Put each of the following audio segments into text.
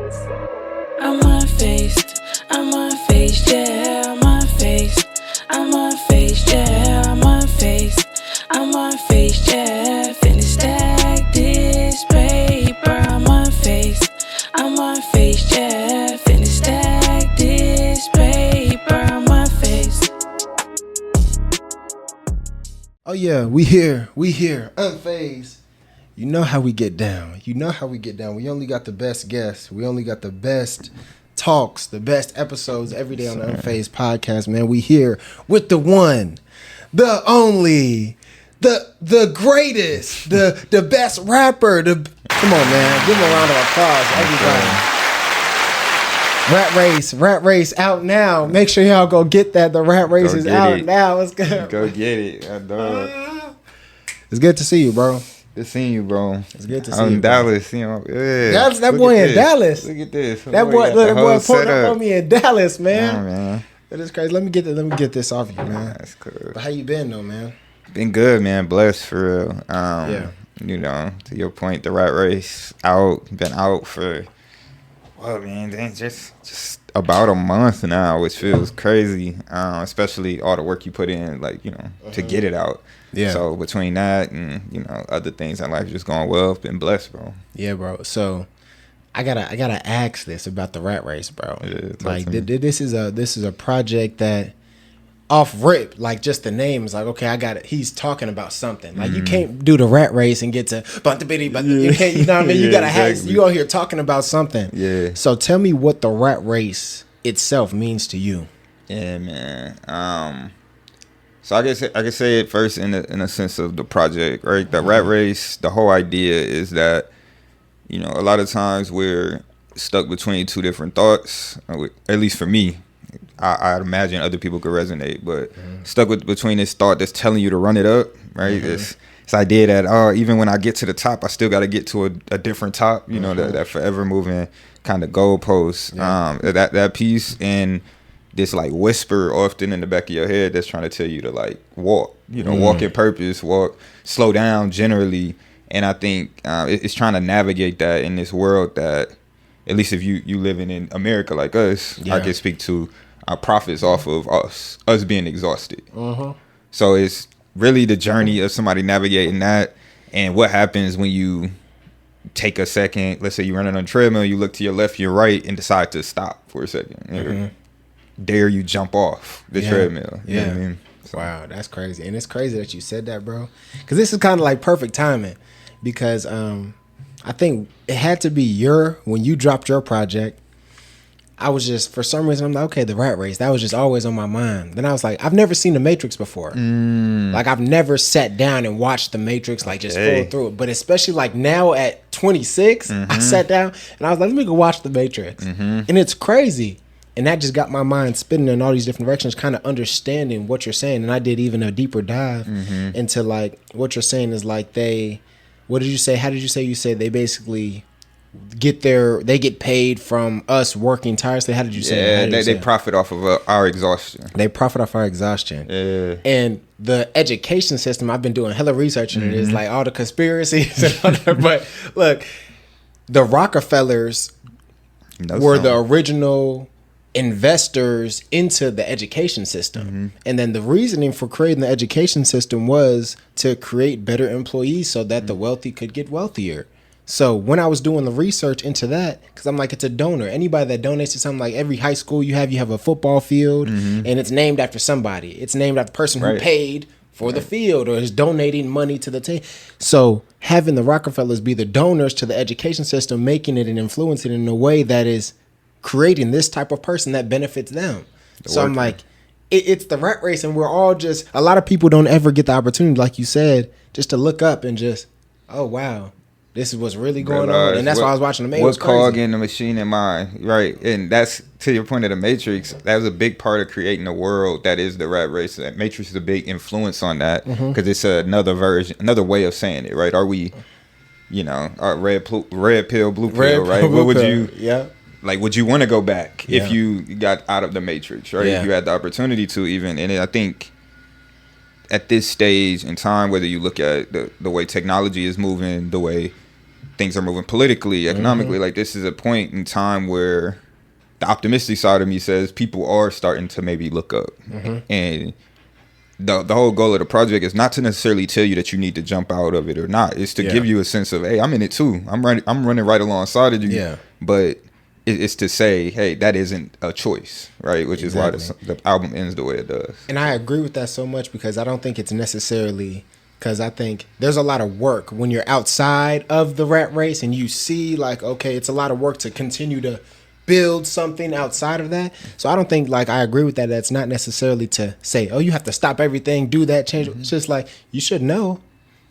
I'm unfazed, I'm unfazed, yeah, I'm unfazed. I'm unfazed, yeah, I'm unfazed. I'm unfazed, yeah, finna stack this paper. I'm unfazed, I'm unfazed, yeah, finna stack this paper. I'm unfazed. Oh yeah, we here, unfazed. You know how we get down. We only got the best guests. We only got the best talks, the best episodes every day on the Unphazed podcast, man. We here with the one, the only, the greatest, the best rapper. Come on, man. Give him a round of applause, everybody. Rat Race out now. Make sure y'all go get that. The Rat Race is out now. Let's go. Go get it. I know. It's good to see you, bro. Good seeing you, bro. It's good to see I'm you, in Dallas, you know. Yeah. That's that boy in Dallas. Look at this. That boy pulled up on me in Dallas, man. Oh, man. That is crazy. Let me get this off you, man. That's cool. But how you been though, man? Been good, man. Blessed for real. Yeah. You know, to your point, the Rat Race been out for man, dang, just about a month now, which feels crazy. Especially all the work you put in, like, you know, to get it out. Yeah. So between that and, you know, other things in life just going well, been blessed, bro. Yeah, bro. So I gotta ask this about the Rat Race, bro. Yeah, like this is a project that off rip, like just the name is like, okay, I got it. He's talking about something. Like you can't do the Rat Race and get to you can't, you know what I mean? You gotta have you out here talking about something. Yeah. So tell me what the Rat Race itself means to you. Yeah, man. So I can say it first in a sense of the project, right? The Rat Race, the whole idea is that, you know, a lot of times we're stuck between two different thoughts. At least for me, I'd imagine other people could resonate, but stuck between this thought that's telling you to run it up, right? This idea that even when I get to the top, I still got to get to a different top. You know, that forever moving kind of goalpost. Yeah. That piece and this like whisper often in the back of your head that's trying to tell you to like walk, you know, walk in purpose, slow down generally. And I think it's trying to navigate that in this world that, at least if you living in America like us, I can speak to our profits off of us being exhausted. So it's really the journey of somebody navigating that and what happens when you take a second. Let's say you're running on a treadmill, you look to your left, your right, and decide to stop for a second. Dare you jump off the treadmill. You know what I mean? So. Wow, that's crazy. And it's crazy that you said that, bro. Because this is kind of like perfect timing. Because I think it had to be when you dropped your project, I was just, for some reason, I'm like, okay, the Rat Race. That was just always on my mind. Then I was like, I've never seen The Matrix before. Like, I've never sat down and watched The Matrix, like, just full through it. But especially, like, now at 26, I sat down and I was like, let me go watch The Matrix. And it's crazy. And that just got my mind spinning in all these different directions, kind of understanding what you're saying. And I did even a deeper dive into, like, what you're saying is, like, what did you say? How did you say? You said they basically they get paid from us working tirelessly. How did you say? Yeah, they profit off of our exhaustion. They profit off our exhaustion. Yeah. And the education system, I've been doing hella research on it. Is like all the conspiracies and all that. But look, the Rockefellers were the original investors into the education system. And then the reasoning for creating the education system was to create better employees so that the wealthy could get wealthier. So when I was doing the research into that, because I'm like, it's a donor. Anybody that donates to something, like every high school you have a football field and it's named after somebody. It's named after the person who paid for the field or is donating money to the team. So having the Rockefellers be the donors to the education system, making it and influencing it in a way that is creating this type of person that benefits them. So I'm like, it's the Rat Race, and we're all just, a lot of people don't ever get the opportunity, like you said, just to look up and just, oh wow, this is what's really going on. And that's why I was watching the Matrix. What's cogging the machine in mind, right? And that's, to your point of the Matrix, that was a big part of creating the world that is the Rat Race. That Matrix is a big influence on that because it's another version, another way of saying it, right? Are we, you know, red pill, blue pill, right? What would you? Yeah. Like, would you want to go back if you got out of the Matrix, right? If you had the opportunity to even. And I think at this stage in time, whether you look at the way technology is moving, the way things are moving politically, economically. Like, this is a point in time where the optimistic side of me says people are starting to maybe look up. And the whole goal of the project is not to necessarily tell you that you need to jump out of it or not. It's to give you a sense of, hey, I'm in it too. I'm running right alongside of you. Yeah. But it's to say, hey, that isn't a choice, right? Which is why the album ends the way it does. And I agree with that so much, because I don't think it's necessarily, because I think there's a lot of work when you're outside of the rat race and you see like, okay, it's a lot of work to continue to build something outside of that. So I don't think, like, I agree with that. That's not necessarily to say, oh, you have to stop everything, do that, change. It's just like, you should know,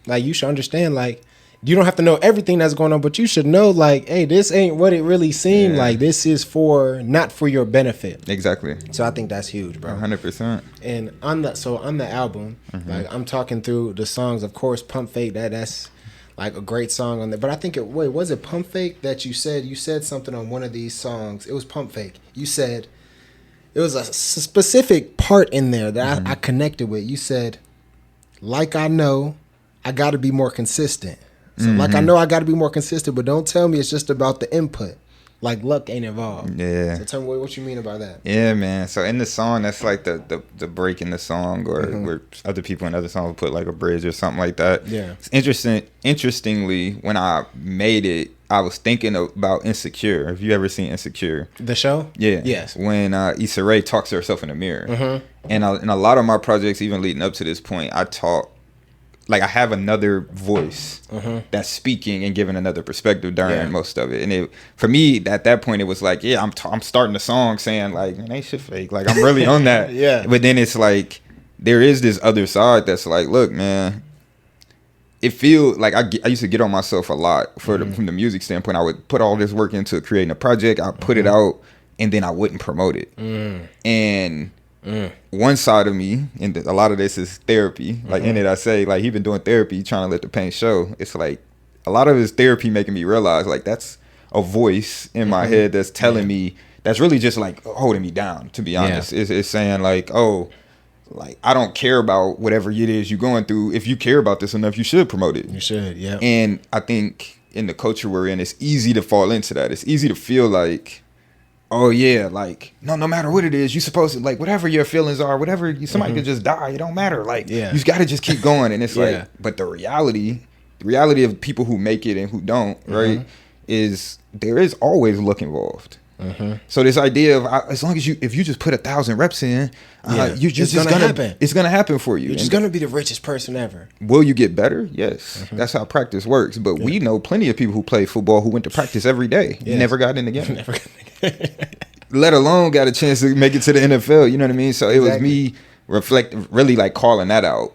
like, you should understand, like, you don't have to know everything that's going on, but you should know, like, hey, this ain't what it really seemed like. This is not for your benefit. Exactly. So I think that's huge, bro. 100%. And on the album, like, I'm talking through the songs, of course, Pump Fake, that's like a great song on there. But I think was it Pump Fake that you said something on one of these songs? It was Pump Fake. You said, it was a specific part in there that I connected with. You said, like, I know I got to be more consistent. So like, I know I got to be more consistent, but don't tell me it's just about the input. Like, luck ain't involved. Yeah. So tell me what you mean about that. Yeah, man. So in the song, that's like the break in the song, or where other people in other songs will put like a bridge or something like that. Yeah. It's interesting. Interestingly, when I made it, I was thinking about Insecure. Have you ever seen Insecure? The show? Yeah. Yes. When Issa Rae talks to herself in the mirror. And in a lot of my projects, even leading up to this point, I have another voice that's speaking and giving another perspective during most of it. And for me, at that point, it was like, yeah, I'm starting the song saying like, man, ain't shit fake. Like, I'm really on that. Yeah. But then it's like, there is this other side that's like, look, man, it feels like I used to get on myself a lot from the music standpoint. I would put all this work into creating a project. I'd put it out, and then I wouldn't promote it. And one side of me, and a lot of this is therapy. Like, in it, I say, like, he been doing therapy, trying to let the pain show. It's like a lot of his therapy making me realize, like, that's a voice in my head that's telling me, that's really just like holding me down, to be honest. It's saying like, oh, like, I don't care about whatever it is you're going through. If you care about this enough, you should promote it. You should, yeah. And I think in the culture we're in, it's easy to fall into that. It's easy to feel like, oh yeah, like, no matter what it is, you supposed to, like, whatever your feelings are, whatever, somebody could just die, it don't matter. Like, you got to just keep going. And it's like, but the reality of people who make it and who don't, right, is there is always luck involved. So this idea of, as long as if you just put 1,000 reps in, it's gonna happen for you. You're just gonna be the richest person ever. Will you get better? Yes, that's how practice works. But we know plenty of people who play football who went to practice every day, never got in the game, let alone got a chance to make it to the NFL. You know what I mean? So it was me really like calling that out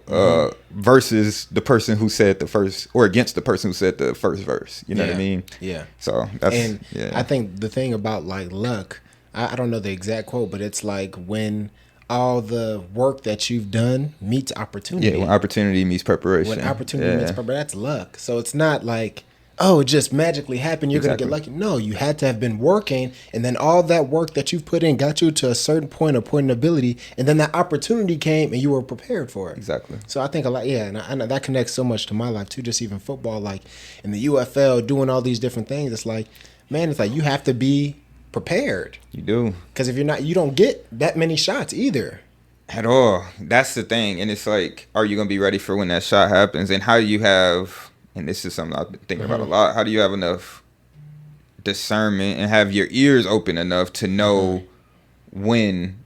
versus the person who said the first, or against the person who said the first verse. You know what I mean? Yeah. So that's, I think the thing about like luck, I don't know the exact quote, but it's like when all the work that you've done meets opportunity. Yeah, when opportunity meets preparation. When opportunity meets preparation, that's luck. So it's not like, oh, it just magically happened, you're going to get lucky. No, you had to have been working, and then all that work that you've put in got you to a certain point of ability, and then that opportunity came and you were prepared for it. Exactly. So I think a lot, and I know that connects so much to my life too, just even football, like in the UFL, doing all these different things. It's like, man, it's like you have to be prepared. You do. Because if you're not, you don't get that many shots either. At all. That's the thing. And it's like, are you going to be ready for when that shot happens? And how do you have... And this is something I've been thinking about a lot. How do you have enough discernment and have your ears open enough to know when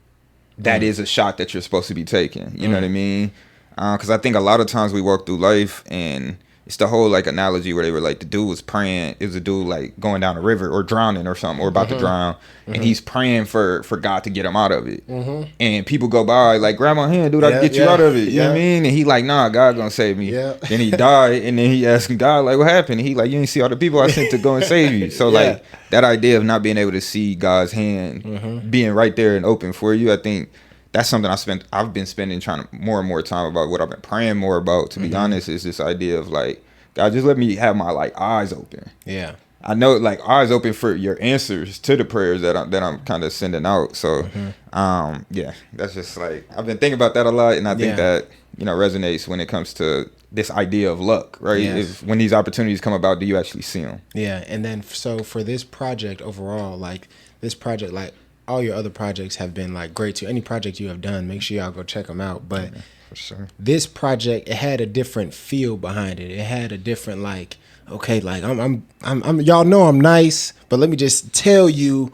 that is a shot that you're supposed to be taking? You know what I mean? Because I think a lot of times we walk through life, and it's the whole like analogy where they were like, the dude was praying. It was a dude like going down a river or drowning or something, or about to drown, and he's praying for God to get him out of it. And people go by like, grab my hand, dude, I can get you out of it. You know what I mean? And he like, nah, God gonna save me. Then he died, and then he asked God like, what happened? And he like, you ain't see all the people I sent to go and save you. So like that idea of not being able to see God's hand being right there and open for you, I think that's something I've been spending trying to more and more time about. What I've been praying more about, to be honest, is this idea of like, God, just let me have my like eyes open. Yeah. I know, like, eyes open for your answers to the prayers that I'm kind of sending out. So, yeah, that's just like, I've been thinking about that a lot, and I think that resonates when it comes to this idea of luck, right? Yes. When these opportunities come about, do you actually see them? Yeah, and then so for this project overall, like this project, like all your other projects have been like great too. Any project you have done, make sure y'all go check them out. But For sure. this project, it had a different feel behind it. It had a different like, okay, like I'm y'all know I'm nice, but let me just show you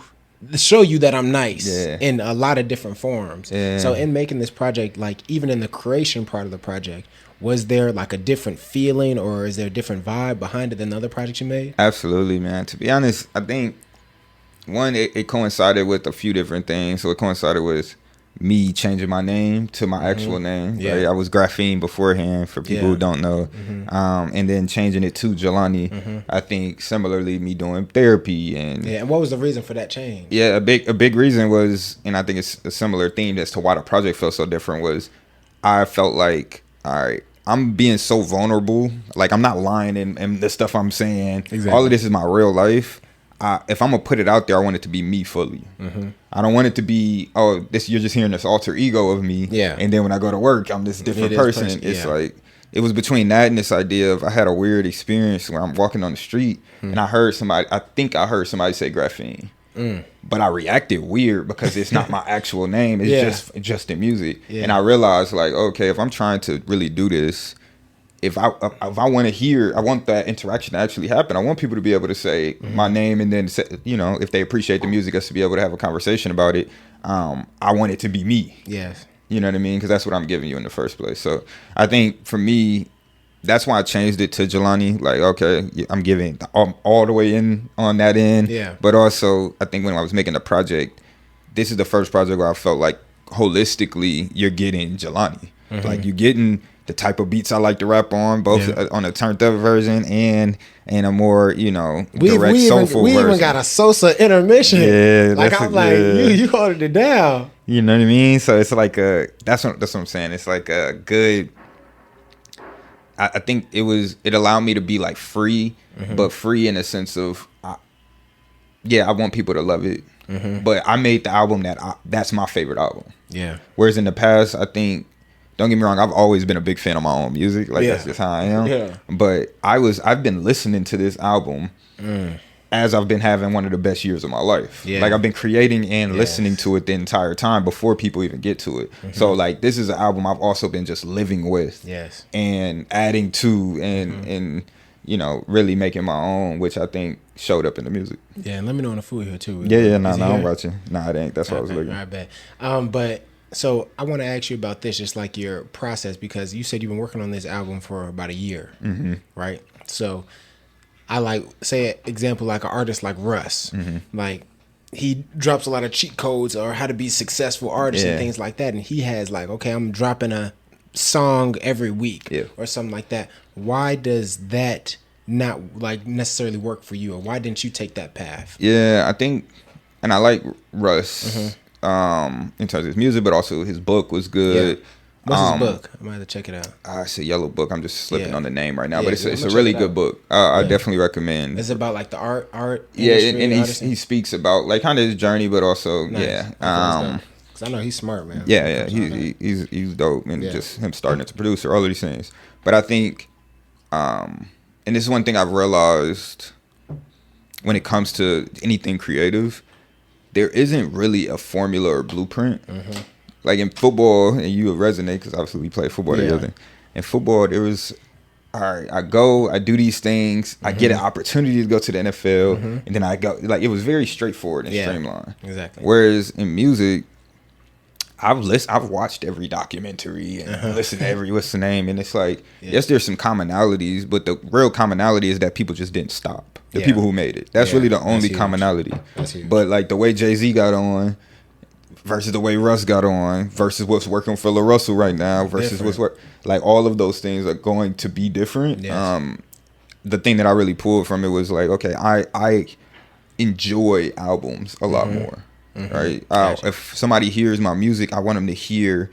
that I'm nice in a lot of different forms. Yeah. So in making this project, like even in the creation part of the project, was there like a different feeling or is there a different vibe behind it than the other projects you made? Absolutely, man. To be honest, I think one, it coincided with a few different things. So it coincided with me changing my name to my actual name. Yeah. Right? I was Graphene beforehand, for people who don't know. And then changing it to Jelani. I think similarly, me doing therapy and And what was the reason for that change? a big reason was, and I think it's a similar theme as to why the project felt so different, was I felt like, all right, I'm being so vulnerable. Like I'm not lying in the stuff I'm saying. Exactly. All of this is my real life. If I'm gonna put it out there, I want it to be me fully. I don't want it to be, you're just hearing this alter ego of me. Yeah. And then when I go to work, I'm this different person. It's like, it was between that and this idea of, I had a weird experience where I'm walking on the street and I heard somebody say Graphene. But I reacted weird because it's not my actual name. It's just in music. And I realized, like, okay, if I'm trying to really do this, if I want to hear, I want that interaction to actually happen. I want people to be able to say my name, and then say, if they appreciate the music, us to be able to have a conversation about it. I want it to be me. Yes. You know what I mean? Because that's what I'm giving you in the first place. So I think for me, that's why I changed it to Jelani. Like, okay, I'm giving all the way in on that end. Yeah. But also, I think when I was making the project, this is the first project where I felt like holistically you're getting Jelani. Like you're getting the type of beats I like to rap on, both on a turned up version and a more, direct soulful version. We even got a Sosa intermission. Yeah, like I'm like, you holding it down. You know what I mean? So it's like that's what I'm saying. It's like a good. I think it allowed me to be like free, but free in a sense of, I want people to love it. But I made the album that's my favorite album. Yeah. Whereas in the past, I think, don't get me wrong, I've always been a big fan of my own music. Like that's just how I am. Yeah. But I've been listening to this album as I've been having one of the best years of my life. Yeah. Like I've been creating and listening to it the entire time before people even get to it. So like this is an album I've also been just living with. Yes. And adding to and really making my own, which I think showed up in the music. Yeah, and let me know when the food here too. I'm watching. Nah, it ain't. That's what I was looking. All right, bet. But so I want to ask you about this, just like your process, because you said you've been working on this album for about a year, right? So I like, say an example, like an artist like Russ, like he drops a lot of cheat codes or how to be successful artists and things like that. And he has like, okay, I'm dropping a song every week or something like that. Why does that not like necessarily work for you, or why didn't you take that path? Yeah, I think, and I like Russ in terms of his music, but also his book was good. Yeah. What's his book? I might have to check it out. It's a yellow book. I'm just slipping on the name right now, but it's a really good book. I definitely recommend. It's about like the art. Industry, and he speaks about like kind of his journey, but also because I know he's smart, man. He's dope, and just him starting as a producer, all of these things. But I think, and this is one thing I've realized when it comes to anything creative, there isn't really a formula or blueprint. Like in football, and you would resonate because obviously we play football together. In football, there was, all right, I do these things, I get an opportunity to go to the NFL, and then I go. Like it was very straightforward and streamlined. Exactly. Whereas in music, I've watched every documentary and listened to every what's the name, and it's like yes, there's some commonalities, but the real commonality is that people just didn't stop. The people who made it. That's really the only commonality. That's huge. But like the way Jay-Z got on versus the way Russ got on versus what's working for Lil Russell right now versus what's like all of those things are going to be different. Yes. The thing that I really pulled from it was like, okay, I enjoy albums a lot more. Right? Gotcha. If somebody hears my music, I want them to hear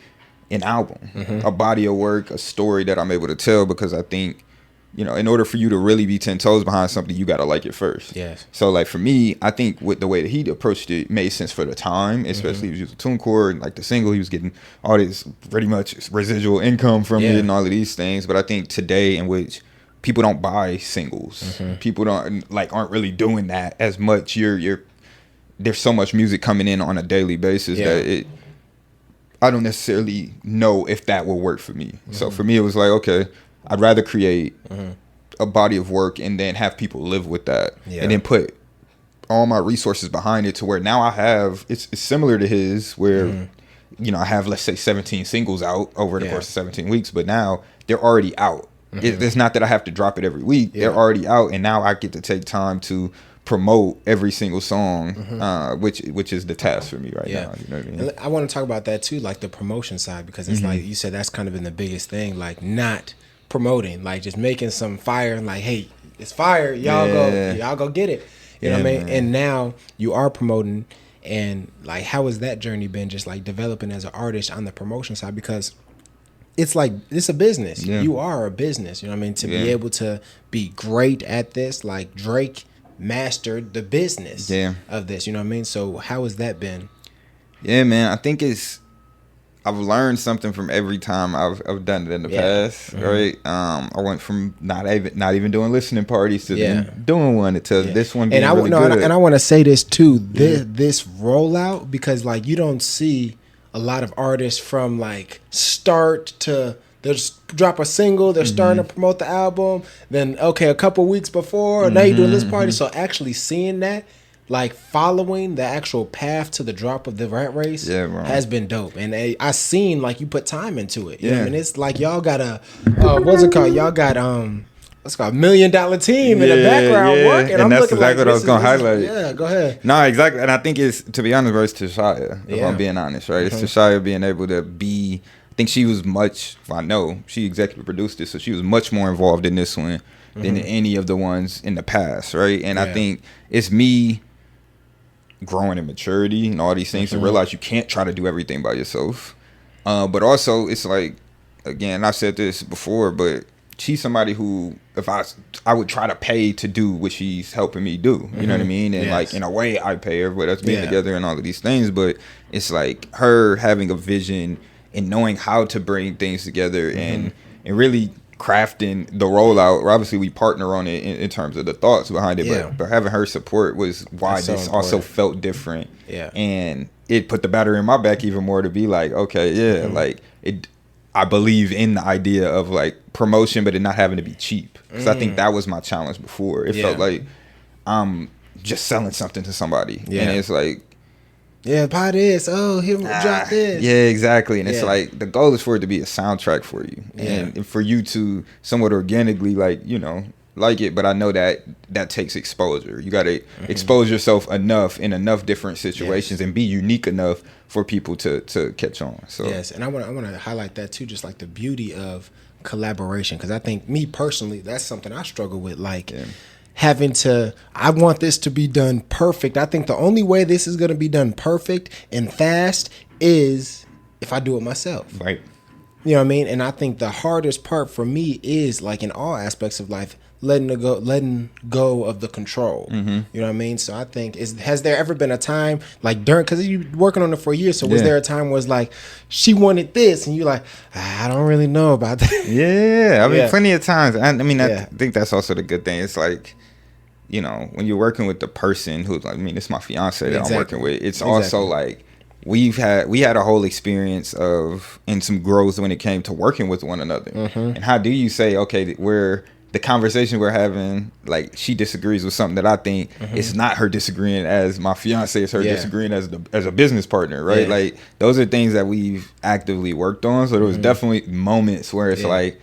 an album, a body of work, a story that I'm able to tell, because I think you know, in order for you to really be 10 toes behind something, you got to like it first. Yes. So like for me, I think with the way that he approached it made sense for the time, especially he was using TuneCore, and like the single, he was getting all this pretty much residual income from it and all of these things. But I think today, in which people don't buy singles, people aren't really doing that as much. There's so much music coming in on a daily basis that I don't necessarily know if that will work for me. So for me, it was like, okay, I'd rather create a body of work and then have people live with that, and then put all my resources behind it to where now I have it's similar to his, where you know, I have, let's say, 17 singles out over the course of 17 weeks, but now they're already out. It's not that I have to drop it every week. They're already out, and now I get to take time to promote every single song, which is the task for me right now. You know what I mean? And I want to talk about that too, like the promotion side, because it's like you said, that's kind of been the biggest thing, like not promoting, like just making some fire and like, hey, it's fire, y'all go get it. You know what I mean? And now you are promoting, and like, how has that journey been, just like developing as an artist on the promotion side? Because it's like, it's a business. You are a business, you know what I mean? To be able to be great at this, like Drake mastered the business of this, you know what I mean? So how has that been? Yeah, man, I think I've learned something from every time I've done it in the past, right? I went from not even doing listening parties to then doing one to this one being really good. And I want to say this too, this rollout, because like you don't see a lot of artists from like start to they'll just drop a single, they're starting to promote the album, then a couple weeks before, now you're doing this party. So actually seeing that, like following the actual path to the drop of the Rat Race has been dope. And I seen like you put time into it. You know what I mean? It's like y'all got a what's it called? Y'all got what's it called, $1 million team in the background working. And that's exactly what I was gonna highlight. Yeah, go ahead. No, exactly. And I think it's, to be honest, bro, it's Tashaya, if I'm being honest, right? It's Tashaya being able to be, I think she was she executive produced it, so she was much more involved in this one than any of the ones in the past, right? And I think it's me growing in maturity and all these things to realize you can't try to do everything by yourself. But also, it's like, again, I've said this before, but she's somebody who, if I would try to pay to do what she's helping me do, you know what I mean? And like, in a way, I pay her, but us being together and all of these things. But it's like her having a vision and knowing how to bring things together and really crafting the rollout. Obviously, we partner on it in terms of the thoughts behind it, but having her support was why this also felt different. And it put the battery in my back even more to be like, okay, like it. I believe in the idea of like promotion, but it not having to be cheap. Because I think that was my challenge before. It felt like I'm just selling something to somebody, and it's like, buy this. Oh, here, drop this. Yeah, exactly. And it's like the goal is for it to be a soundtrack for you, and for you to somewhat organically, like, you know, like it. But I know that takes exposure. You got to expose yourself enough in enough different situations and be unique enough for people to catch on. So and I want to highlight that too, just like the beauty of collaboration, because I think, me personally, that's something I struggle with, like having to, I want this to be done perfect. I think the only way this is going to be done perfect and fast is if I do it myself. Right. You know what I mean? And I think the hardest part for me is, like in all aspects of life, letting go of the control. You know what I mean? So I think, has there ever been a time, like during, because you working on it for years, so was there a time where it's like she wanted this and you like, I don't really know about that? I mean, plenty of times. I mean, I think that's also the good thing. It's like, you know, when you're working with the person who's like, I mean, it's my fiance that I'm working with. It's also like, we had a whole experience and some growth when it came to working with one another. And how do you say, okay, the conversation we're having, like, she disagrees with something that I think it's not her disagreeing as my fiance, it's her disagreeing as a business partner, right? Like, those are things that we've actively worked on. So there was definitely moments where it's like,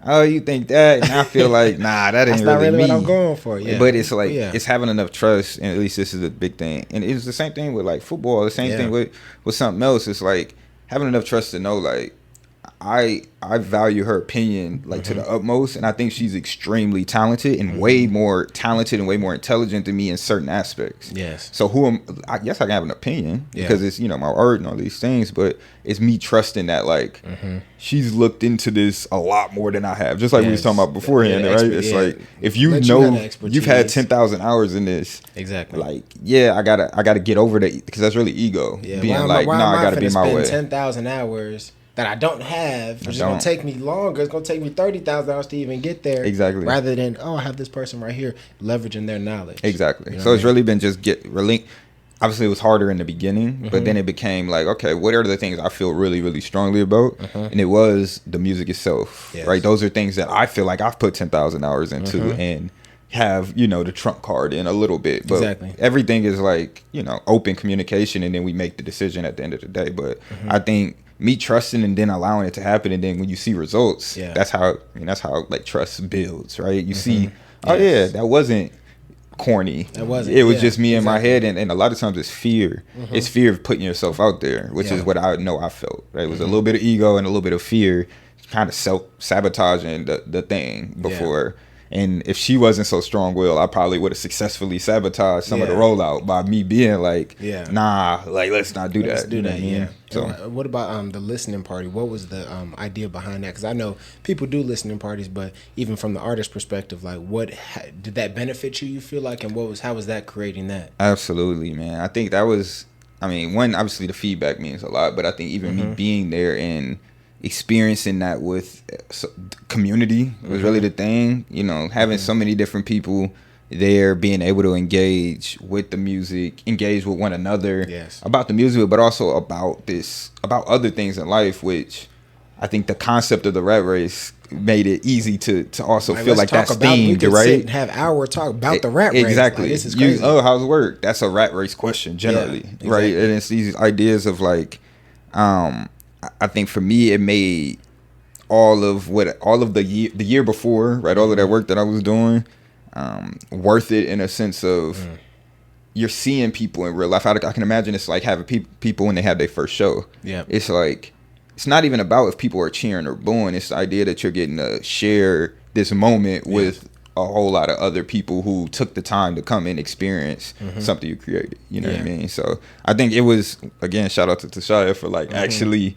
oh, you think that? And I feel like, nah, that ain't really me. What I'm going for. But it's like, it's having enough trust, and at least this is a big thing. And it's the same thing with like football, the same thing with something else. It's like having enough trust to know, like, I value her opinion like to the utmost, and I think she's extremely talented and way more talented and way more intelligent than me in certain aspects. Yes. So I guess I can have an opinion because it's, you know, my art and all these things, but it's me trusting that like she's looked into this a lot more than I have. Just like we was talking about beforehand, right? It's like if you know you've had 10,000 hours in this, exactly. Like I gotta get over that because that's really ego being like, I gotta be my way. 10,000 hours that I don't have, which is going to take me longer. It's going to take me 30,000 hours to even get there. Exactly. Rather than, I have this person right here leveraging their knowledge. Exactly. You know so it's really been just obviously it was harder in the beginning, but then it became like, okay, what are the things I feel really, really strongly about? And it was the music itself, right? Those are things that I feel like I've put 10,000 hours into and have, you know, the trump card in a little bit. But everything is like, you know, open communication, and then we make the decision at the end of the day. But I think me trusting and then allowing it to happen, and then when you see results, that's how like trust builds, right? You see, that wasn't corny. It was just me in my head, and a lot of times it's fear. It's fear of putting yourself out there, which is what I know I felt. Right? It was a little bit of ego and a little bit of fear, kind of self-sabotaging the thing before. And if she wasn't so strong-willed, I probably would have successfully sabotaged some of the rollout by me being like, nah, like, let's not do that. Let's do that, yeah. So, what about the listening party? What was the idea behind that? Because I know people do listening parties, but even from the artist perspective, like, did that benefit you? You feel like, and how was that creating that? Absolutely, man. I think that was, one, obviously the feedback means a lot, but I think even me being there and experiencing that with community was really the thing, you know, having so many different people there, being able to engage with the music, engage with one another about the music, but also about other things in life, which I think the concept of the rat race made it easy to also feel like that's themed, right? Sit and have our talk about the rat race. Exactly. Like, this is crazy. How's work? That's a rat race question generally, right? And it's these ideas of like, I think for me, it made all of the year before, right? All of that work that I was doing, worth it in a sense of you're seeing people in real life. I can imagine it's like having people when they have their first show. Yeah, it's like it's not even about if people are cheering or booing. It's the idea that you're getting to share this moment with a whole lot of other people who took the time to come and experience something you created. You know what I mean? So I think it was, again, shout out to Tashaya for like actually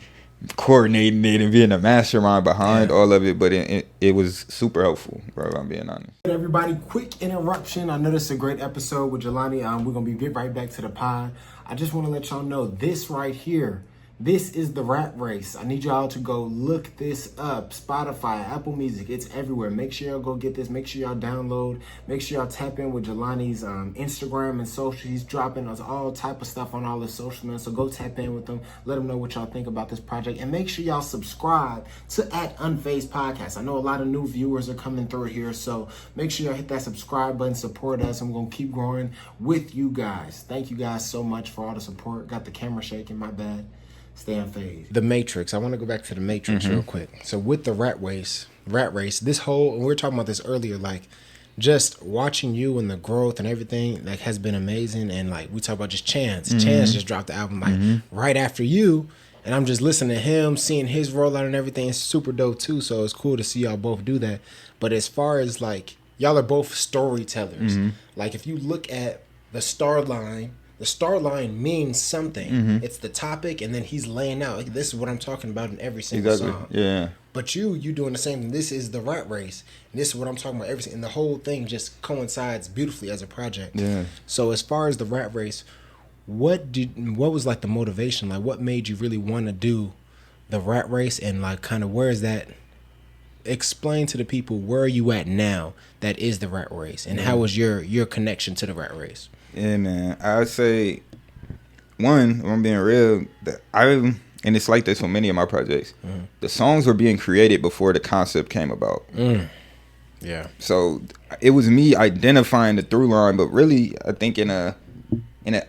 coordinating it and being a mastermind behind all of it, but it was super helpful, bro, if I'm being honest. Everybody, quick interruption. I know this is a great episode with Jelani. We're gonna get right back to the pod. I just want to let y'all know this right here. This is the rat race. I need y'all to go look this up. Spotify, Apple Music, it's everywhere. Make sure y'all go get this. Make sure y'all download. Make sure y'all tap in with Jelani's Instagram and social. He's dropping us all type of stuff on all his social, man. So go tap in with them. Let them know what y'all think about this project. And make sure y'all subscribe to @Unphazed Podcast. I know a lot of new viewers are coming through here. So make sure y'all hit that subscribe button. Support us. I'm going to keep growing with you guys. Thank you guys so much for all the support. Got the camera shaking. My bad. Stay unfazed. The Matrix. I want to go back to the Matrix real quick. So with the rat race, this whole, and we were talking about this earlier, like just watching you and the growth and everything, like, has been amazing. And like we talk about just Chance. Chance just dropped the album like right after you, and I'm just listening to him, seeing his rollout and everything. It's super dope too. So it's cool to see y'all both do that. But as far as like, y'all are both storytellers. Like if you look at the star line means something. It's the topic, and then he's laying out, like, this is what I'm talking about in every single song. Yeah. But you doing the same thing. This is the rat race, and this is what I'm talking about every single. And the whole thing just coincides beautifully as a project. Yeah. So as far as the rat race, what was like the motivation? Like, what made you really want to do the rat race, and like kind of where is that? Explain to the people, where are you at now that is the rat race, and how was your connection to the rat race? Yeah, man. I would say, one, if I'm being real, and it's like this with many of my projects, the songs were being created before the concept came about. Yeah. So it was me identifying the through line, but really, I think in an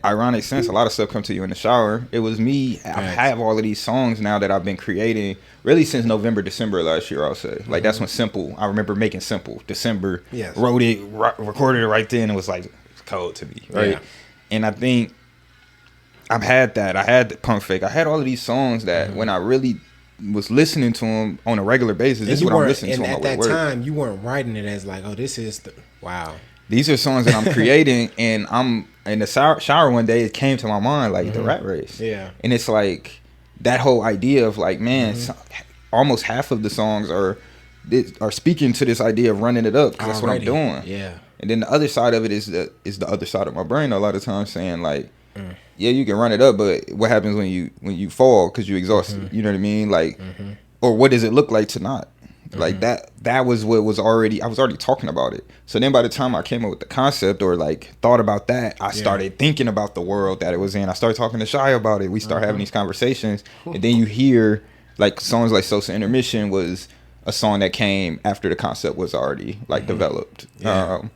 ironic sense, a lot of stuff comes to you in the shower. It was me. I have all of these songs now that I've been creating really since November, December last year, I'll say. Like, that's when Simple, I remember making Simple. December, wrote it, recorded it right then, and was like, cold to me, right? And I think I've had that. I had the Pump Fake. I had all of these songs that when I really was listening to them on a regular basis. And this is what I'm listening to. And at that time, you weren't writing it as like, oh, this is the wow. These are songs that I'm creating, and I'm in the shower one day. It came to my mind like the rat race. Yeah, and it's like that whole idea of like, man, almost half of the songs are speaking to this idea of running it up. 'Cause that's what I'm doing. Yeah. And then the other side of it is the other side of my brain a lot of times saying like, yeah, you can run it up, but what happens when you fall because you exhausted? You know what I mean? Like, or what does it look like to not? Like that was what was already, I was already talking about it. So then by the time I came up with the concept or like thought about that, I started thinking about the world that it was in. I started talking to Shy about it. We started having these conversations, and then you hear like songs like Sosa Intermission was a song that came after the concept was already like developed. The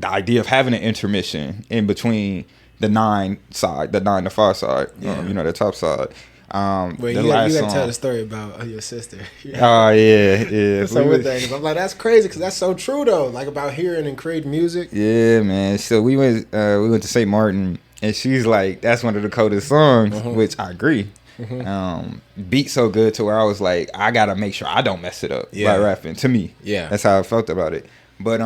idea of having an intermission in between the 9 to 5 side, you know, the top side. Well, you gotta tell the story about your sister. Oh yeah. So with that, I'm like, that's crazy because that's so true though. Like about hearing and creating music. Yeah, man. So we went to St. Martin, and she's like, that's one of the coldest songs, which I agree. Beat so good to where I was like, I gotta make sure I don't mess it up by rapping. To me, that's how I felt about it. But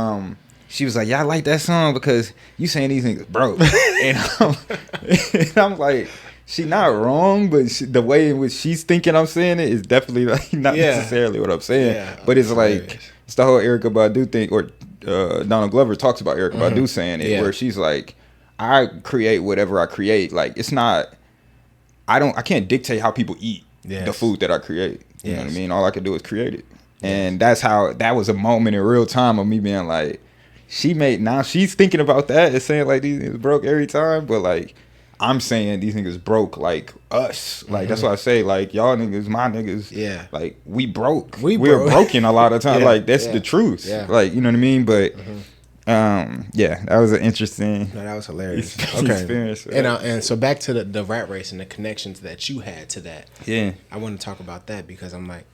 she was like, yeah, I like that song because you saying these niggas broke, and I'm like, she not wrong, but the way in which she's thinking I'm saying it is definitely like not necessarily what I'm saying. Yeah, but it's like it's the whole Erykah Badu thing, or Donald Glover talks about Erykah Badu saying it, where she's like, I create whatever I create. Like it's not, I can't dictate how people eat the food that I create. You know what I mean? All I can do is create it, and that was a moment in real time of me being like, now she's thinking about that and saying like these niggas broke every time, but like. I'm saying these niggas broke like us. Like that's what I say. Like y'all niggas, my niggas. Yeah. Like we broke. We're broken a lot of times. Like that's the truth. Yeah. Like you know what I mean. But that was an interesting. No, that was hilarious. Experience. And so back to the rat race and the connections that you had to that. Yeah. I want to talk about that because I'm like,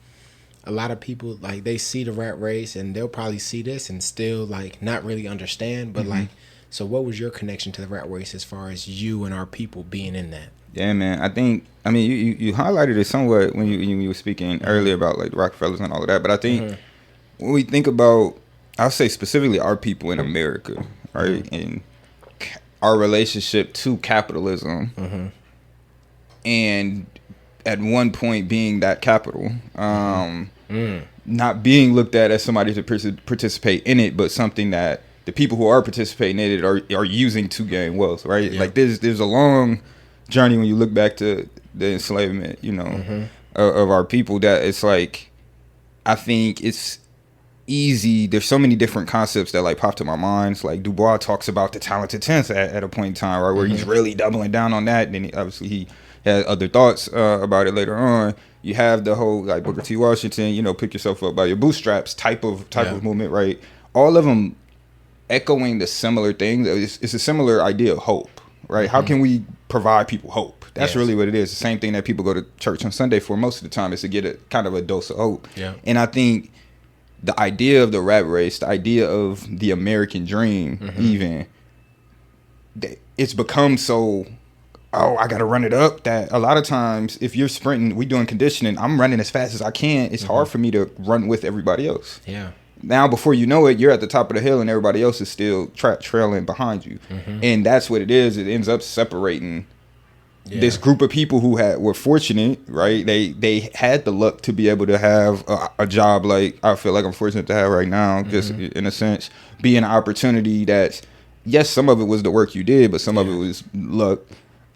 a lot of people like they see the rat race and they'll probably see this and still like not really understand, but like. So what was your connection to the rat race as far as you and our people being in that? Yeah, man. I mean, you highlighted it somewhat when you were speaking earlier about like the Rockefellers and all of that. But I think when we think about, I'll say specifically our people in America, right? And our relationship to capitalism and at one point being that capital, not being looked at as somebody to participate in it, but something that the people who are participating in it are using to gain wealth, right? Like there's a long journey when you look back to the enslavement, you know, of our people, that it's like, I think it's easy. There's so many different concepts that like pop to my mind. Like Du Bois talks about the talented tenth at a point in time, right, where he's really doubling down on that. And then obviously he had other thoughts about it later on. You have the whole like Booker T. Washington, you know, pick yourself up by your bootstraps type of movement, right? All of them echoing the similar things. It's a similar idea of hope, right? How can we provide people hope? That's really what it is. The same thing that people go to church on Sunday for most of the time, is to get a kind of a dose of hope. Yeah. And I think the idea of the rat race, the idea of the American dream, even, it's become so, I got to run it up, that a lot of times if you're sprinting, we doing conditioning, I'm running as fast as I can. It's hard for me to run with everybody else. Yeah. Now, before you know it, you're at the top of the hill and everybody else is still trailing behind you. And that's what it is. It ends up separating this group of people who were fortunate, right? They had the luck to be able to have a job like I feel like I'm fortunate to have right now, just in a sense, be an opportunity that, yes, some of it was the work you did, but some of it was luck.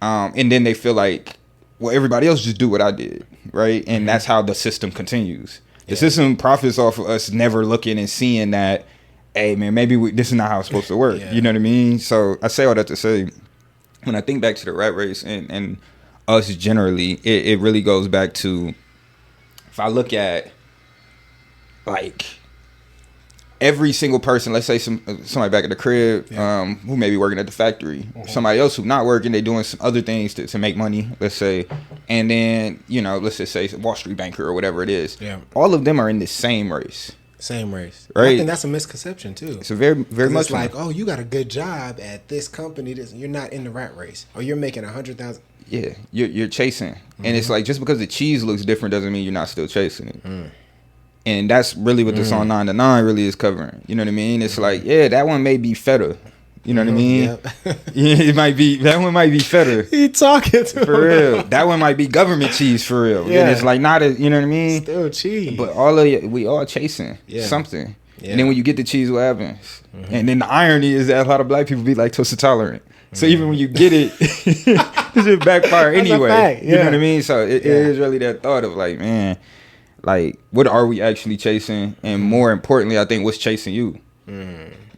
And then they feel like, well, everybody else just do what I did, right? And that's how the system continues. The system profits off of us never looking and seeing that, hey, man, maybe this is not how it's supposed to work. You know what I mean? So I say all that to say, when I think back to the rat race and us generally, it really goes back to, if I look at, like, every single person, let's say somebody back at the crib who may be working at the factory, somebody else who's not working, they doing some other things to make money, let's say, and then, you know, let's just say Wall Street banker or whatever it is. Yeah. All of them are in the same race. Same race. Right. I think that's a misconception too. It's a very much it's like, oh, you got a good job at this company. You're not in the rat race, or you're making $100,000. yeah, you're chasing. And it's like, just because the cheese looks different doesn't mean you're not still chasing it. And that's really what the song 9 to 9 really is covering. You know what I mean? It's like, yeah, that one may be feta. You know what I mean? Yep. Yeah, that one might be feta. He talking to for real. That one might be government cheese for real. Yeah. And it's like not a, you know what I mean? Still cheese. But we all chasing something. Yeah. And then when you get the cheese, what happens? And then the irony is that a lot of black people be lactose intolerant. So even when you get it, it's just backfire anyway. You know what I mean? So it is really that thought of like, man, like, what are we actually chasing? And more importantly, I think, what's chasing you?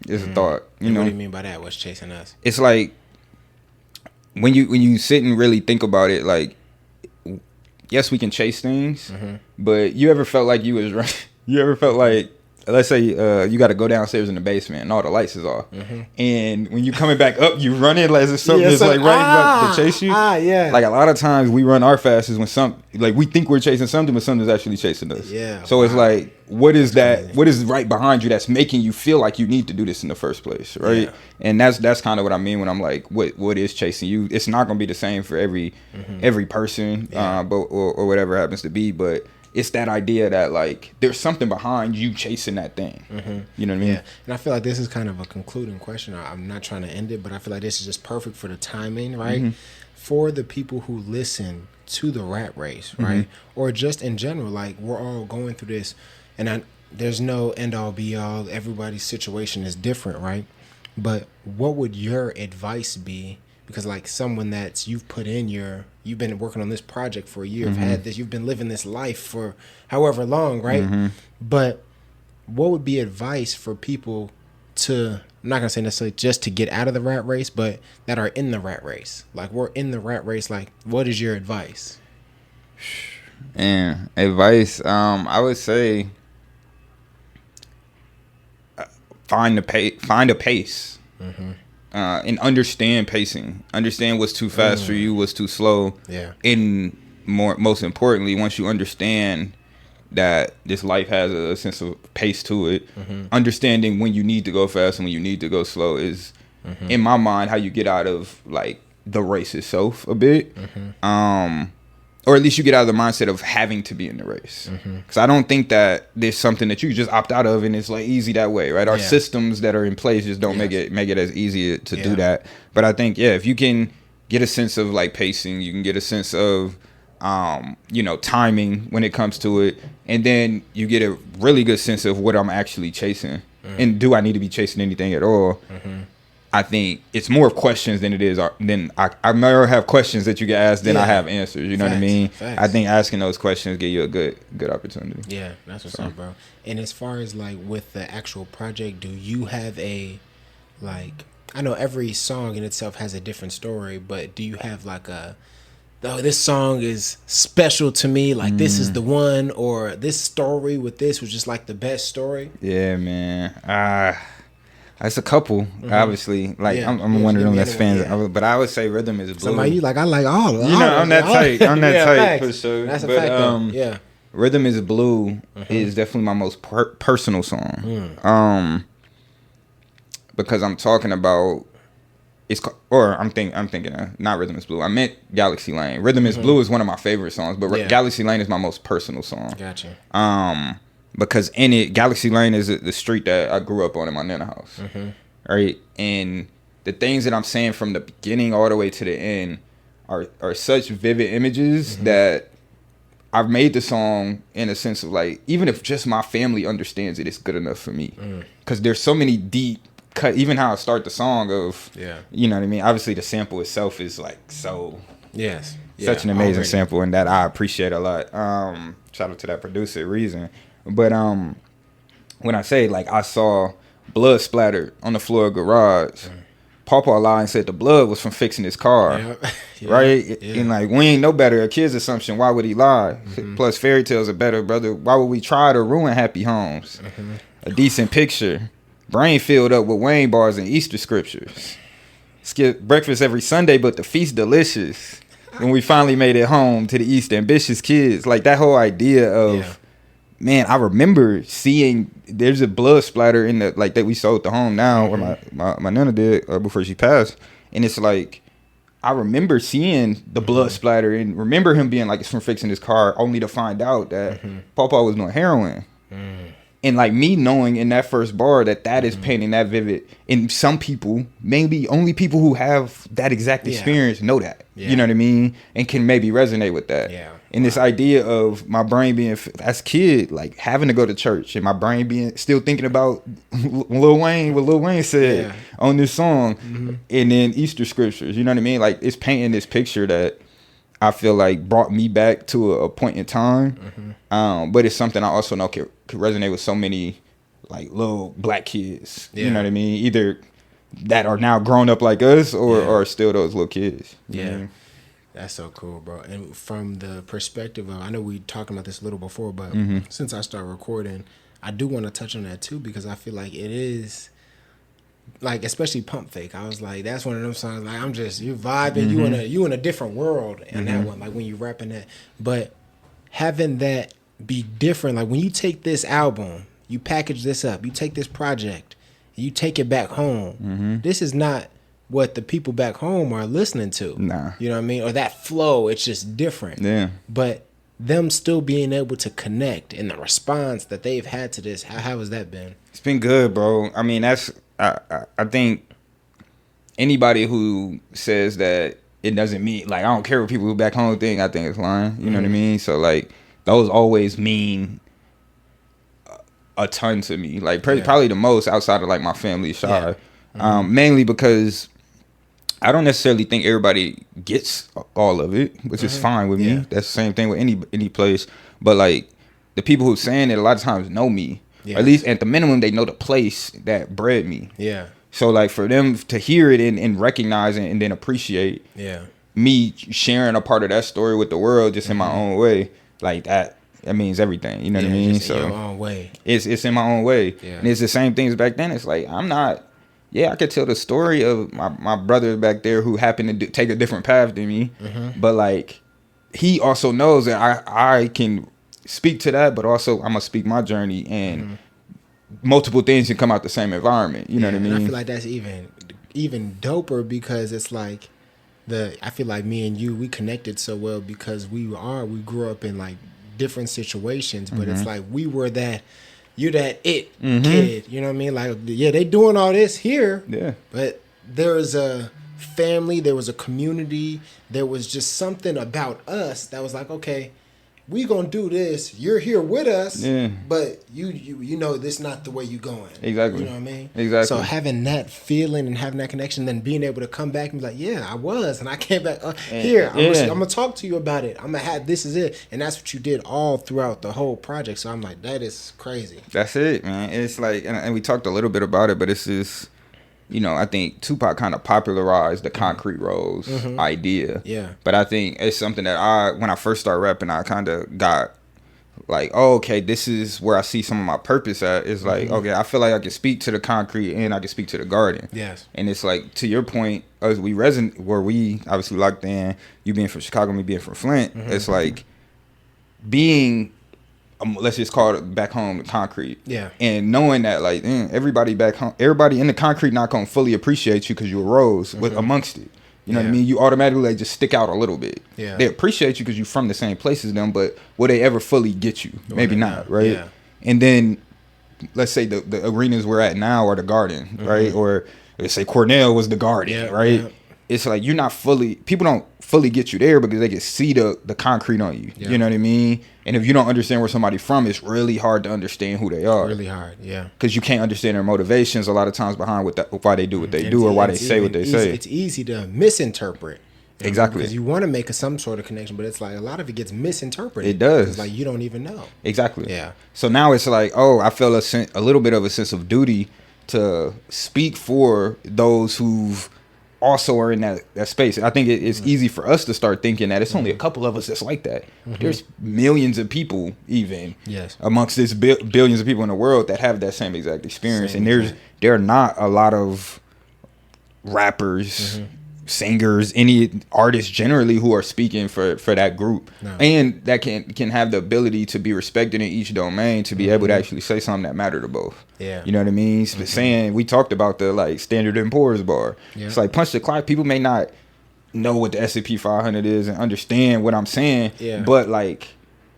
It's a thought. You know? What do you mean by that? What's chasing us? It's like, when you sit and really think about it, like, yes, we can chase things, but you ever felt like you ever felt like, let's say you got to go downstairs in the basement and all the lights is off, and when you coming back up, you running like there's something that's like right to chase you. Like a lot of times we run our fastest when we think we're chasing something, but something's actually chasing us. So it's like, what is that? What is right behind you that's making you feel like you need to do this in the first place, right? And that's kind of what I mean when I'm like, what is chasing you? It's not gonna be the same for every person, but or whatever happens to be, but it's that idea that like there's something behind you chasing that thing. You know what I mean? Yeah. And I feel like this is kind of a concluding question. I'm not trying to end it, but I feel like this is just perfect for the timing, right? For the people who listen to the rat race, right? Or just in general, like we're all going through this, and there's no end all be all. Everybody's situation is different, right? But what would your advice be? Because like someone you've been working on this project for a year, you've been living this life for however long, right? But what would be advice for people to, I'm not gonna say necessarily just to get out of the rat race, but that are in the rat race? Like we're in the rat race. Like, what is your advice? And advice, I would say, find a pace. And understand pacing. Understand what's too fast for you, what's too slow. And most importantly, once you understand that this life has a sense of pace to it, understanding when you need to go fast and when you need to go slow is, in my mind, how you get out of like the race itself a bit. Or at least you get out of the mindset of having to be in the race. Because I don't think that there's something that you just opt out of and it's like easy that way, right? Our systems that are in place just don't make it as easy to do that. But I think, if you can get a sense of like pacing, you can get a sense of, timing when it comes to it. And then you get a really good sense of what I'm actually chasing. And do I need to be chasing anything at all? I think it's more of questions than it is. Then I never have questions that you can ask than I have answers. You know what I mean? I think asking those questions give you a good opportunity. Yeah, that's what's up, bro. And as far as like with the actual project, do you have I know every song in itself has a different story, but do you have like this song is special to me, like this is the one, or this story with this was just like the best story? Yeah, man. It's a couple, obviously. Like I'm one of them that's fans, but I would say Rhythm is Blue. Somebody you like, I like all of them. You know, I'm that tight. I'm that tight for sure. That's a fact, though. Rhythm is Blue is definitely my most personal song. Because I'm talking about I'm thinking not Rhythm is Blue. I meant Galaxy Lane. Rhythm is Blue is one of my favorite songs, but Galaxy Lane is my most personal song. Gotcha. Because in it, Galaxy Lane is the street that I grew up on in my nana house, right? And the things that I'm saying from the beginning all the way to the end are such vivid images that I've made the song in a sense of like, even if just my family understands it, it's good enough for me. Because there's so many deep cut, even how I start the song of, you know what I mean? Obviously, the sample itself is like so... Such an amazing sample, and that I appreciate a lot. Shout out to that producer, Reason. But when I say like I saw blood splattered on the floor of the garage, Pawpaw lied and said the blood was from fixing his car, right? And like we ain't no better. A kid's assumption, why would he lie? Plus fairy tales are better, brother. Why would we try to ruin happy homes? A decent picture, brain filled up with Wayne bars and Easter scriptures. Skip breakfast every Sunday, but the feast delicious. When we finally made it home to the East ambitious kids, like that whole idea of, man, I remember seeing there's a blood splatter in the like that we sold the home now, where my nana did before she passed, and it's like I remember seeing the blood splatter and remember him being like, it's from fixing his car, only to find out that Pawpaw was doing heroin. And like me knowing in that first bar that is painting that vivid. And some people, maybe only people who have that exact experience know that. You know what I mean? And can maybe resonate with that. Yeah. And this idea of my brain being, as a kid, like having to go to church and my brain being still thinking about Lil Wayne, what Lil Wayne said on this song, and then Easter scriptures, you know what I mean? Like it's painting this picture that I feel like brought me back to a point in time. But it's something I also know could resonate with so many like little black kids, you know what I mean? Either that are now grown up like us or are still those little kids. You know what I mean? That's so cool, bro. And from the perspective of, I know we talked about this a little before, but since I started recording, I do want to touch on that too, because I feel like it is, like, especially Pump Fake. I was like, that's one of them songs, like, I'm just, you vibing, you in a different world in that one, like when you rapping that. But having that be different, like when you take this album, you package this up, you take this project, you take it back home. This is not what the people back home are listening to. Nah. You know what I mean? Or that flow, it's just different. Yeah. But them still being able to connect and the response that they've had to this, how has that been? It's been good, bro. I mean, that's, I think anybody who says that it doesn't mean, like, I don't care what people who back home think, I think it's lying. You know what I mean? So, like, those always mean a ton to me. Like, probably the most outside of, like, my family side. Mainly because I don't necessarily think everybody gets all of it, which is fine with me. That's the same thing with any place. But like the people who saying it a lot of times know me. Or at least at the minimum they know the place that bred me. Yeah. So like for them to hear it and recognize it and then appreciate me sharing a part of that story with the world just in my own way, like that means everything. You know what I mean? So in your own way. It's in my own way. Yeah. And it's the same things back then. It's like I'm not. Yeah, I could tell the story of my brother back there who happened to take a different path than me. But, like, he also knows that I can speak to that, but also I'm going to speak my journey, and multiple things can come out the same environment. You know what I mean? And I feel like that's even doper because it's like I feel like me and you, we connected so well because we grew up in, like, different situations, but it's like we were that... You're that kid, you know what I mean? Like, yeah, they doing all this here, but there was a family, there was a community, there was just something about us that was like, okay, we gonna do this. You're here with us, but you know this not the way you going. Exactly. You know what I mean? Exactly. So having that feeling and having that connection, then being able to come back and be like, yeah, I was, and I came back here. I'm gonna talk to you about it. I'm gonna have this is it, and that's what you did all throughout the whole project. So I'm like, that is crazy. That's it, man. It's like, and we talked a little bit about it, but it's just. You know, I think Tupac kind of popularized the concrete rose idea. Yeah. But I think it's something that when I first started rapping, I kind of got like, oh, okay, this is where I see some of my purpose at. It's like, okay, I feel like I can speak to the concrete and I can speak to the garden. Yes. And it's like, to your point, as we resonate, where we obviously locked in, you being from Chicago, me being from Flint, it's like being... let's just call it back home the concrete. Yeah. And knowing that like everybody back home, everybody in the concrete not gonna fully appreciate you because you arose with amongst it. You know what I mean? You automatically like just stick out a little bit. Yeah. They appreciate you because you're from the same place as them, but will they ever fully get you? Maybe not, right? Yeah. And then let's say the arenas we're at now are the garden, right? Or let's say Cornell was the garden, right? Yeah. It's like you're not fully, people don't fully get you there because they can see the concrete on you. Yeah. You know what I mean? And if you don't understand where somebody's from, it's really hard to understand who they are. Really hard, yeah. Because you can't understand their motivations a lot of times behind why they do what they do or why they say what they say. It's easy to misinterpret. Exactly. Because you want to make some sort of connection, but it's like a lot of it gets misinterpreted. It does. It's like you don't even know. Exactly. Yeah. So now it's like, oh, I feel a little bit of a sense of duty to speak for those who've also are in that space. I think it's easy for us to start thinking that it's only a couple of us that's like that. There's millions of people even amongst this billions of people in the world that have that same exact experience. And there are not a lot of rappers, singers, any artists generally who are speaking for that group. No. And that can have the ability to be respected in each domain to be able to actually say something that matter to both. Yeah. You know what I mean? Saying, we talked about the like Standard & Poor's bar. Yeah. It's like punch the clock. People may not know what the S&P 500 is and understand what I'm saying. Yeah. But like,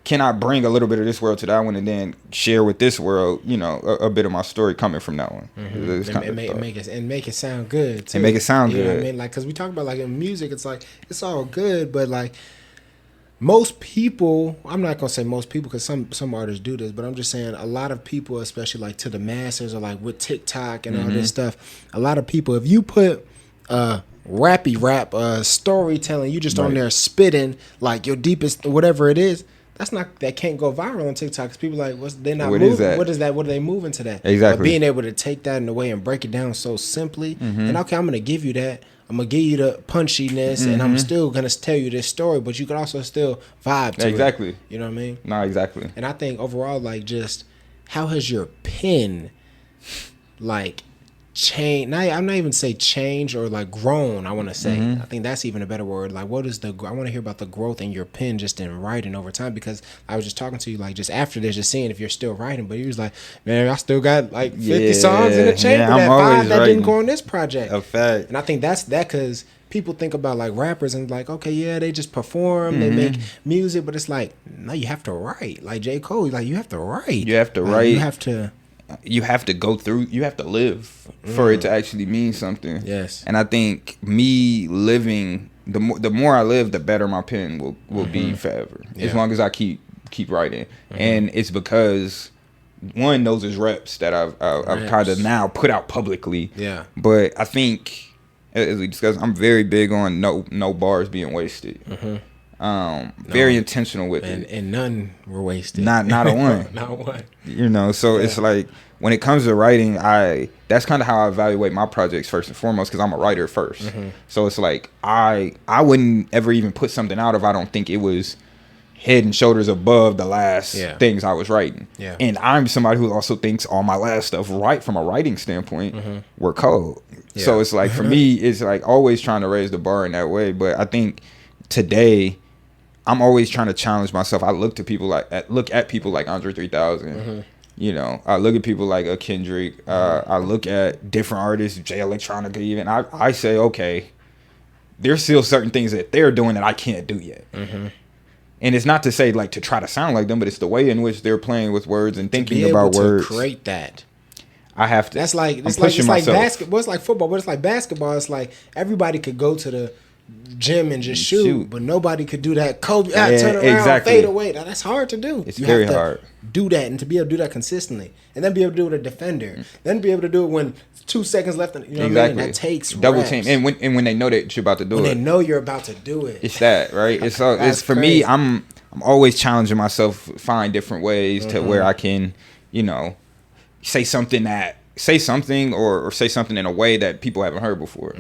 can I bring a little bit of this world to that one and then share with this world, you know, a bit of my story coming from that one? And make it sound good too. And make it sound you good. Know what I mean? Like, because we talk about like in music, it's like it's all good, but like most people, I'm not gonna say most people because some artists do this, but I'm just saying a lot of people, especially like to the masses or like with TikTok and all this stuff, a lot of people, if you put rappy rap storytelling, you just on there spitting like your deepest whatever it is. That can't go viral on TikTok because people are like, they're not moving. Is that? What is that? What are they moving to that? Exactly. But being able to take that in a way and break it down so simply, and okay, I'm gonna give you that. I'm gonna give you the punchiness, and I'm still gonna tell you this story, but you can also still vibe to it. You know what I mean? No, exactly. And I think overall, like, just how has your pen, like, changed? I'm not even say change or like grown. I want to say. I think that's even a better word. Like, what is I want to hear about the growth in your pen just in writing over time, because I was just talking to you like just after this, just seeing if you're still writing. But he was like, man, I still got like 50 songs in the chamber. That 5 that didn't go on this project. A fact. And I think that's that because people think about like rappers and like, okay, yeah, they just perform, they make music, but it's like, no, you have to write. Like J. Cole, like you have to write. You have to write. You have to go through, you have to live for it to actually mean something. Yes. And I think me living, the more I live, the better my pen will be forever. As long as I keep writing. And it's because one, those is reps that I've kind of now put out publicly. Yeah. But I think, as we discussed, I'm very big on no bars being wasted. Very intentional with it, and none were wasted. Not a one. Not one. You know, so it's like when it comes to writing, that's kind of how I evaluate my projects first and foremost, because I'm a writer first. So it's like I wouldn't ever even put something out if I don't think it was head and shoulders above the last things I was writing. Yeah. And I'm somebody who also thinks all my last stuff, right, from a writing standpoint, were cold. Yeah. So it's like for me, it's like always trying to raise the bar in that way. But I think today, I'm always trying to challenge myself. I look at people like Andre 3000. You know, I look at people like a Kendrick. I look at different artists, Jay Electronica even. I say, okay, there's still certain things that they're doing that I can't do yet. And it's not to say like to try to sound like them, but it's the way in which they're playing with words and thinking about words. To create that. I have to. That's like it's like basketball. It's like football, but it's like basketball. It's like everybody could go to the gym and just shoot, but nobody could do that. Kobe, turn around, fade away. Now, that's hard to do. It's very hard. Do that, and to be able to do that consistently, and then be able to do it with a defender, then be able to do it when 2 seconds left. You know what I mean? That takes double reps. team, and when they know that you're about to do it, when they know you're about to do it. It's that, right? It's for crazy. Me. I'm always challenging myself, find different ways to where I can, you know, say something or say something in a way that people haven't heard before,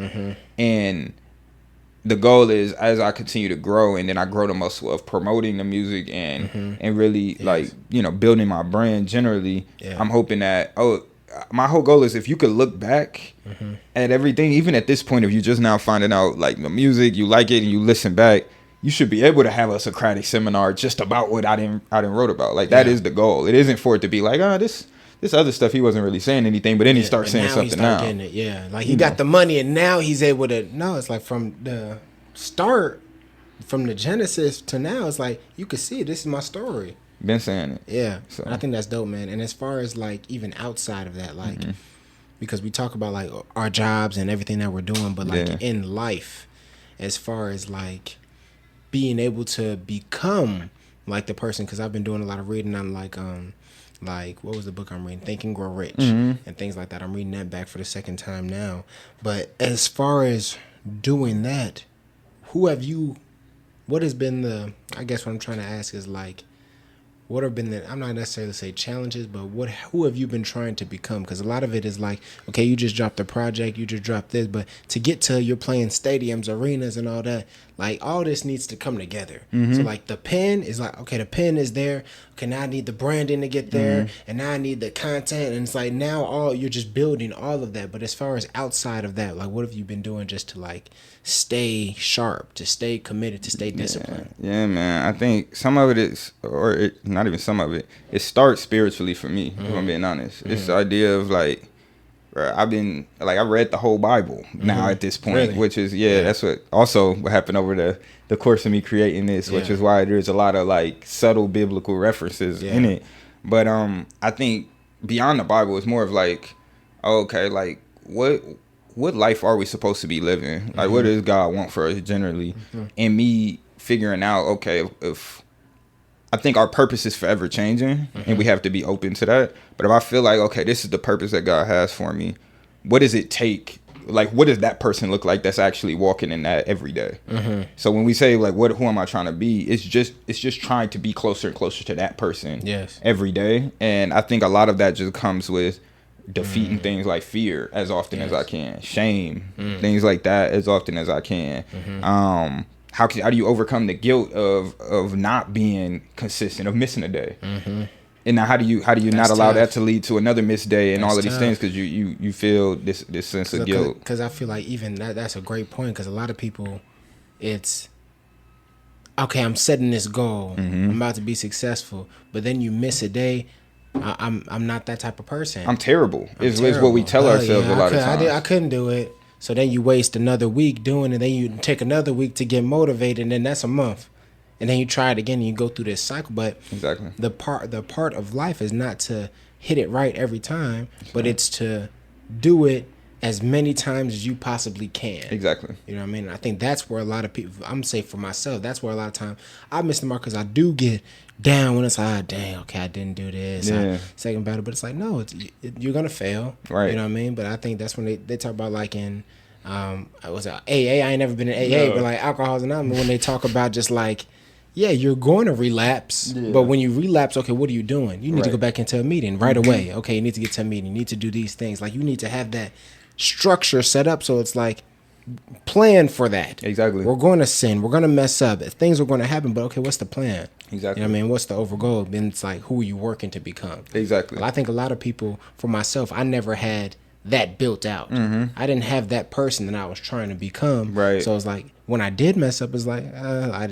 and the goal is, as I continue to grow and then I grow the muscle of promoting the music and really like, you know, building my brand generally, I'm hoping that, my whole goal is if you could look back at everything, even at this point, if you just now finding out like the music, you like it and you listen back, you should be able to have a Socratic seminar just about what I didn't wrote about. Like that is the goal. It isn't for it to be like, this other stuff, he wasn't really saying anything, but then he starts saying something now. Like he got the money and now he's able to. No, it's like from the start, from the genesis to now, it's like you can see this is my story. Been saying it. Yeah, so. And I think that's dope, man. And as far as like even outside of that, like because we talk about like our jobs and everything that we're doing, but like in life, as far as like being able to become like the person, because I've been doing a lot of reading on like what was the book I'm reading, Think and Grow Rich, and things like that. I'm reading that back for the second time now. But as far as doing that, what has been I guess what I'm trying to ask is like, what have been I'm not necessarily say challenges, but who have you been trying to become? Because a lot of it is like, okay, you just dropped a project, you just dropped this, but to get to you're playing stadiums, arenas, and all that, like all this needs to come together. So like the pen is like, okay, the pen is there. Okay, now I need the branding to get there, and now I need the content, and it's like now you're just building all of that. But as far as outside of that, like what have you been doing just to like stay sharp, to stay committed, to stay disciplined? Yeah, man. I think some of it is, not even some of it, it starts spiritually for me, if I'm being honest. It's the idea of like, bro, I've been like, I read the whole Bible now at this point, Really? which is that's what happened over the course of me creating this, which is why there's a lot of like subtle biblical references in it. But I think beyond the Bible, it's more of like, okay, like what life are we supposed to be living? Like, what does God want for us generally? And me figuring out, okay, if I think our purpose is forever changing, and we have to be open to that. But if I feel like, okay, this is the purpose that God has for me, what does it take? Like, what does that person look like that's actually walking in that every day? So when we say like, who am I trying to be? It's just trying to be closer and closer to that person every day. And I think a lot of that just comes with defeating things like fear as often as I can, shame, things like that as often as I can. How do you overcome the guilt of not being consistent, of missing a day? And now how do you not allow that to lead to another missed day and all of these things, because you feel this sense of guilt? Because I feel like even that's a great point, because a lot of people, it's okay, I'm setting this goal, I'm about to be successful, but then you miss a day. I'm not that type of person. I'm terrible. It's what we tell ourselves a lot of times. I couldn't do it. So then you waste another week doing it. Then you take another week to get motivated, and then that's a month. And then you try it again, and you go through this cycle. But the part of life is not to hit it right every time, but it's to do it as many times as you possibly can. Exactly. You know what I mean? I think that's where a lot of people, I'm saying for myself, that's where a lot of times I miss the mark, because I do get down when it's like, dang, okay, I didn't do this. Second battle, but it's like, no, you're going to fail. Right. You know what I mean? But I think that's when they talk about like in, was it AA? I ain't never been in AA, but like Alcoholics Anonymous, when they talk about just like, yeah, you're going to relapse, but when you relapse, okay, what are you doing? You need to go back into a meeting right away. Okay, you need to get to a meeting. You need to do these things. Like, you need to have that structure set up, so it's like, plan for that. Exactly. We're going to sin. We're going to mess up. Things are going to happen, but okay, what's the plan? Exactly. You know what I mean? What's the over goal? Then it's like, who are you working to become? Exactly. Well, I think a lot of people, for myself, I never had that built out. I didn't have that person that I was trying to become. Right. So it's like, when I did mess up, it's like, I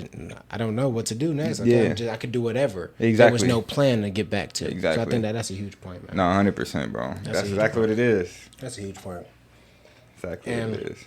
don't know what to do next. I could do whatever. Exactly. There was no plan to get back to. Exactly. So I think that's a huge point, man. No, 100%, bro. That's exactly what it is. That's a huge point. Exactly what it is.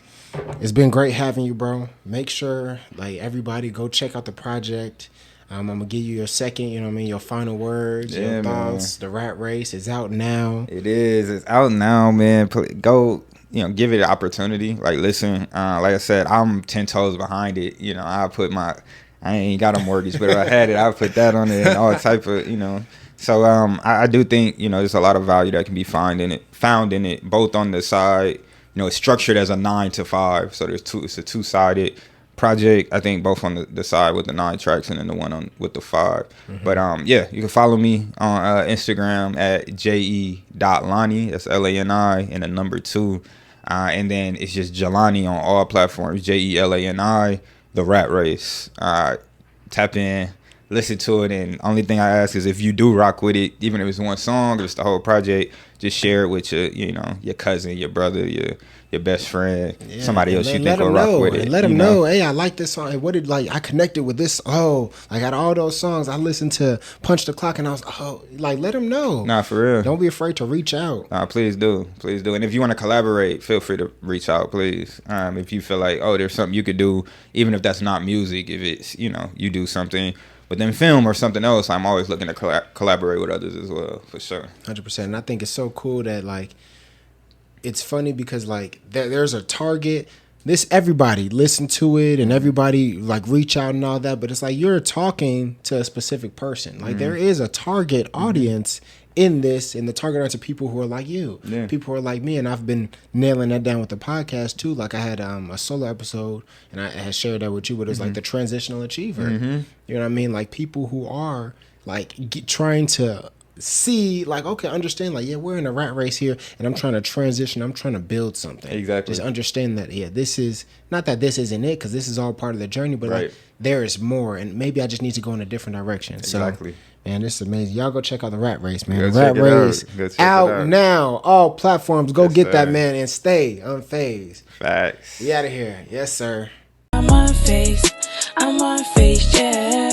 It's been great having you, bro. Make sure, like, everybody go check out the project. I'm gonna give you your second, you know what I mean, your final words, your thoughts. Man. The Rat Race is out now. It is. It's out now, man. Go, give it an opportunity. Like, listen, like I said, I'm 10 toes behind it. I ain't got a mortgage, but if I had it, I'd put that on it and all type of, So I do think, there's a lot of value that can be found in it, both on the side. It's structured as a 9 to 5, so it's a two-sided project. I think both on the side with the 9 tracks and then the one with the 5. But you can follow me on Instagram at je.lani. That's LANI and the number 2, and then it's just Jelani on all platforms. JELANI. The Rat Race. Tap in, listen to it, and only thing I ask is if you do rock with it, even if it's one song or it's the whole project, just share it with your cousin, your brother, your best friend, somebody else you think will rock with it. And let them know, hey, I like this song. Hey, I connected with this. Oh, like out of all those songs, I listened to Punch the Clock, and I was, let them know. Nah, for real. Don't be afraid to reach out. Nah, please do. And if you want to collaborate, feel free to reach out, please. If you feel like, there's something you could do, even if that's not music, if it's, you do something within film or something else, I'm always looking to collaborate with others as well, for sure. 100%. And I think it's so cool that, like, it's funny because, like, there's a target. Everybody listen to it and everybody, like, reach out and all that, but it's like you're talking to a specific person. Like, there is a target audience in this, and the target audience are people who are like you, people who are like me, and I've been nailing that down with the podcast too. Like, I had a solo episode, and I had shared that with you, but it was like the transitional achiever. You know what I mean? Like, people who are like trying to see, like, okay, understand, like, we're in a rat race here, and I'm trying to transition, I'm trying to build something. Exactly. Just understand that, this is not that this isn't it, because this is all part of the journey, but like, there is more, and maybe I just need to go in a different direction. Exactly. So, man, this is amazing. Y'all go check out the Rat Race, man. Rat Race out now, all platforms. Go get that, man, and stay unfazed. Facts. We out of here. Yes, sir. I'm unfazed, yeah.